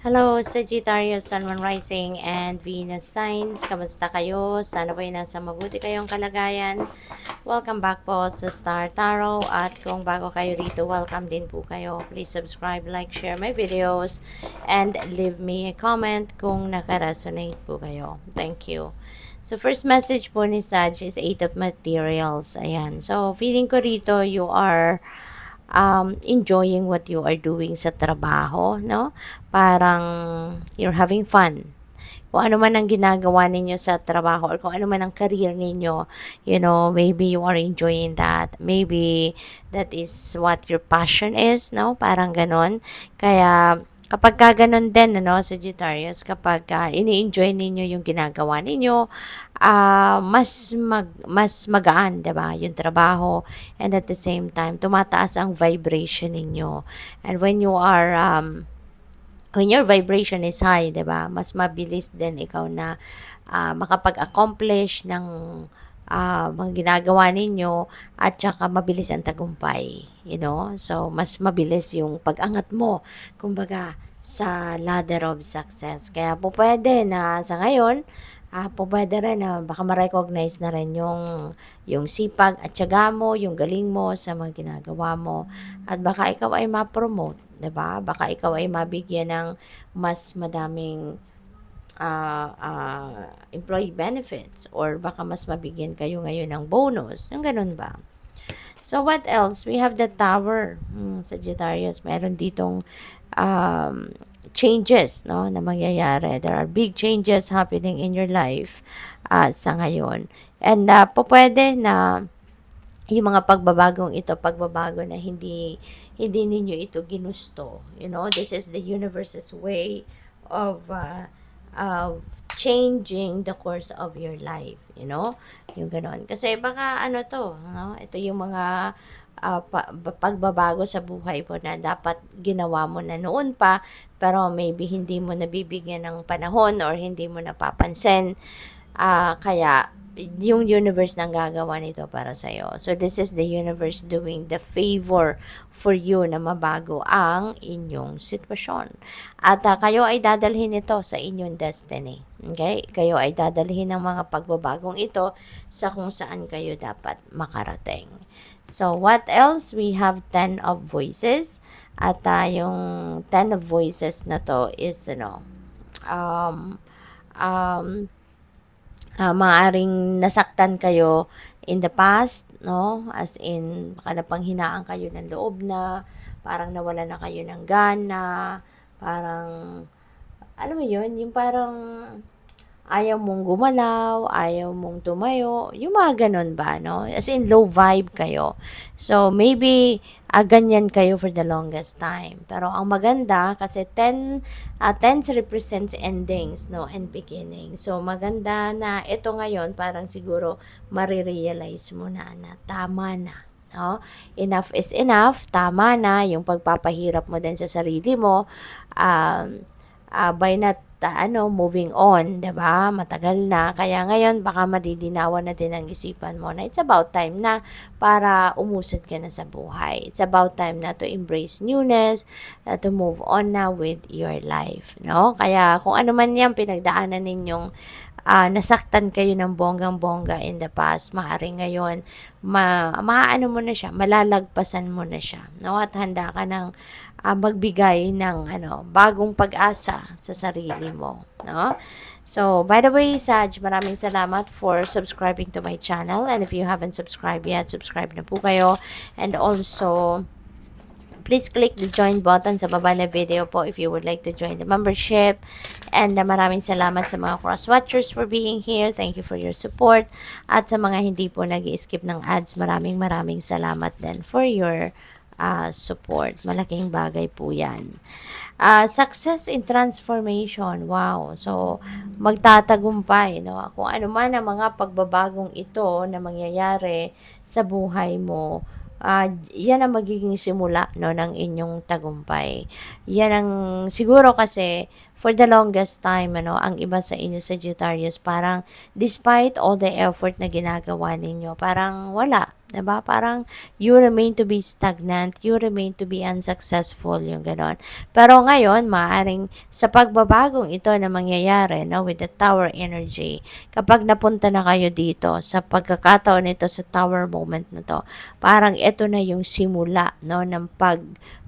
Hello, Sagittarius, Sun, Moon Rising, and Venus Signs. Kamusta kayo? Sana po nasa mabuti kayong kalagayan. Welcome back po sa Star Tarot. At kung bago kayo dito, welcome din po kayo. Please subscribe, like, share my videos, and leave me a comment kung nakaresonate po kayo. Thank you. So, first message po ni Sag is 8 of Materials. Ayan. So, feeling ko rito, you are enjoying what you are doing sa trabaho, no? Parang you're having fun. Kung ano man ang ginagawa ninyo sa trabaho or kung ano man ang career ninyo, maybe you are enjoying that. Maybe that is what your passion is, no? Parang ganon. Kaya, kapag ka ganon din, Sagittarius, kapag ini-enjoy ninyo yung ginagawa ninyo, mas magaan, 'di ba? Yung trabaho, and at the same time tumataas ang vibration ninyo. And when your vibration is high, 'di ba? Mas mabilis din ikaw na makapag-accomplish ng mga ginagawa ninyo, at saka mabilis ang tagumpay, So mas mabilis yung pag-angat mo, kumbaga, sa ladder of success. Kaya po pwede na sa ngayon, po pwede rin na baka ma-recognize na rin yung sipag at tiyaga mo, yung galing mo sa mga ginagawa mo. At baka ikaw ay ma-promote, 'di ba? Baka ikaw ay mabigyan ng mas madaming employee benefits, or baka mas mabigyan kayo ngayon ng bonus. Yung ganun ba? So, what else? We have the Tower. Sagittarius, meron ditong changes, no, na mangyayari. There are big changes happening in your life sa ngayon. And pwede na yung mga pagbabagong ito, pagbabago na hindi ninyo ito ginusto. This is the universe's way of changing the course of your life, yung ganon. Kasi baka ito yung mga pagbabago sa buhay mo na dapat ginawa mo na noon pa, pero maybe hindi mo nabibigyan ng panahon or hindi mo napapansin. Kaya yung universe nang gagawa nito para sa'yo. So, this is the universe doing the favor for you na mabago ang inyong sitwasyon. At kayo ay dadalhin ito sa inyong destiny. Okay? Kayo ay dadalhin ng mga pagbabagong ito sa kung saan kayo dapat makarating. So, what else? We have 10 of voices. At yung 10 of voices na to is, um, um, maaring nasaktan kayo in the past, no? As in, baka napanghinaan kayo ng loob na, parang nawala na kayo ng gana, parang, alam mo yun, yung parang ayaw mong gumalaw, ayaw mong tumayo, yung mga ganun ba, no? As in, low vibe kayo. So, maybe, ganyan kayo for the longest time. Pero, ang maganda, kasi 10 represents endings, no? And beginning. So, maganda na ito ngayon, parang siguro, marirealize mo na tama na. No? Enough is enough, tama na, yung pagpapahirap mo din sa sarili mo, by not moving on, 'di ba? Matagal na. Kaya ngayon baka madidinawan na din ang isipan mo na it's about time na para umusad ka na sa buhay. It's about time na to embrace newness, to move on na with your life, no? Kaya kung ano man 'yang pinagdaanan ninyong nasaktan kayo ng bonggang-bongga in the past, maaaring ngayon, maaano mo na siya, malalagpasan mo na siya, no? At handa ka ng magbigay ng bagong pag-asa sa sarili mo, no? So, by the way, Saj, maraming salamat for subscribing to my channel. And if you haven't subscribed yet, subscribe na po kayo. And also, please click the join button sa baba na video po if you would like to join the membership. And maraming salamat sa mga cross-watchers for being here. Thank you for your support. At sa mga hindi po nag-skip ng ads, maraming salamat din for your support. Malaking bagay po yan. Success in transformation. Wow. So, magtatagumpay, no? Kung ano man ang mga pagbabagong ito na mangyayari sa buhay mo, yan ang magiging simula, no, ng inyong tagumpay. Yan ang siguro kasi for the longest time, ang iba sa inyo Sagittarius, parang despite all the effort na ginagawa ninyo, parang wala, 'Di ba? Parang you remain to be stagnant, you remain to be unsuccessful, yung gano'n. Pero ngayon, maaaring sa pagbabagong ito na mangyayari, no, with the tower energy, kapag napunta na kayo dito, sa pagkakataon nito, sa tower moment na to, parang ito na yung simula, no, ng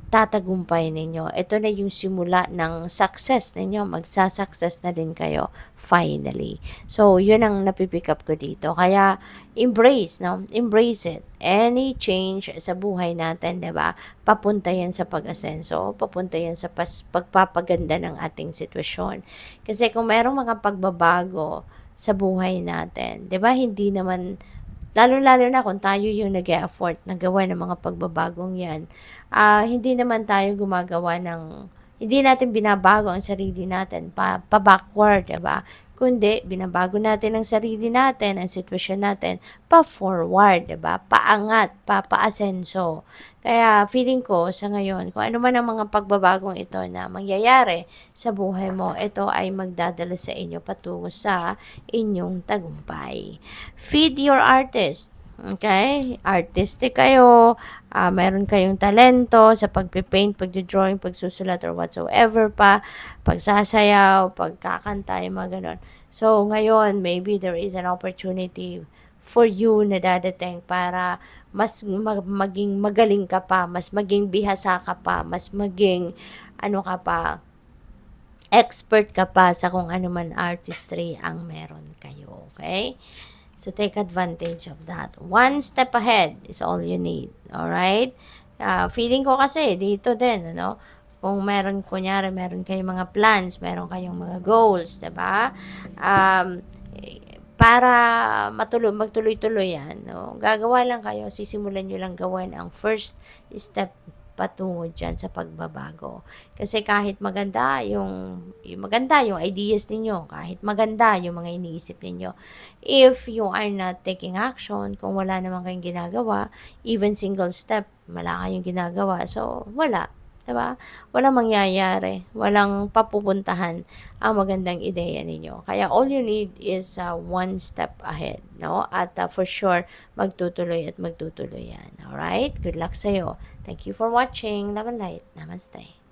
tatagumpay ninyo. Ito na yung simula ng success ninyo. Magsa-success na din kayo finally. So, yun ang napipick up ko dito. Kaya, embrace, no? Embrace it. Any change sa buhay natin, 'di ba? Papunta yan sa pag-asenso, papunta yan sa pagpapaganda ng ating sitwasyon. Kasi kung merong mga pagbabago sa buhay natin, 'di ba? Hindi naman lalo-lalo na kung tayo yung nag-e-effort na gawa ng mga pagbabagong yan, hindi naman tayo gumagawa ng, hindi natin binabago ang sarili natin pa-backward, diba? Kundi, binabago natin ang sarili natin, ang sitwasyon natin, pa-forward, diba? Paangat, paasenso. Kaya, feeling ko sa ngayon, kung ano man ang mga pagbabagong ito na mangyayari sa buhay mo, ito ay magdadala sa inyo patungo sa inyong tagumpay. Feed your artist. Okay? Artistic kayo, meron kayong talento sa pagpipaint, pagdodrawing, pagsusulat, or whatsoever pa, pagsasayaw, pagkakanta, yung mga ganon. So, ngayon, maybe there is an opportunity for you na dadating para mas maging magaling ka pa, mas maging bihasa ka pa, mas maging ano ka pa, expert ka pa sa kung ano man artistry ang meron kayo. Okay? So, take advantage of that. One step ahead is all you need. Alright? Feeling ko kasi, dito din, ano, kung meron, kunyari, meron kayong mga plans, meron kayong mga goals, diba? Para magtuloy-tuloy yan, no? Gagawa lang kayo, sisimulan nyo lang gawin ang first step patungo dyan sa pagbabago. Kasi kahit maganda yung ideas ninyo, kahit maganda yung mga iniisip ninyo, if you are not taking action, kung wala naman kayong ginagawa, even single step, wala kayong ginagawa, so wala. Diba? Walang mangyayari, walang papupuntahan ang magandang ideya ninyo. Kaya all you need is one step ahead, no? At for sure, magtutuloy at magtutuloy yan. Alright? Good luck sa'yo. Thank you for watching. Love and light. Namaste.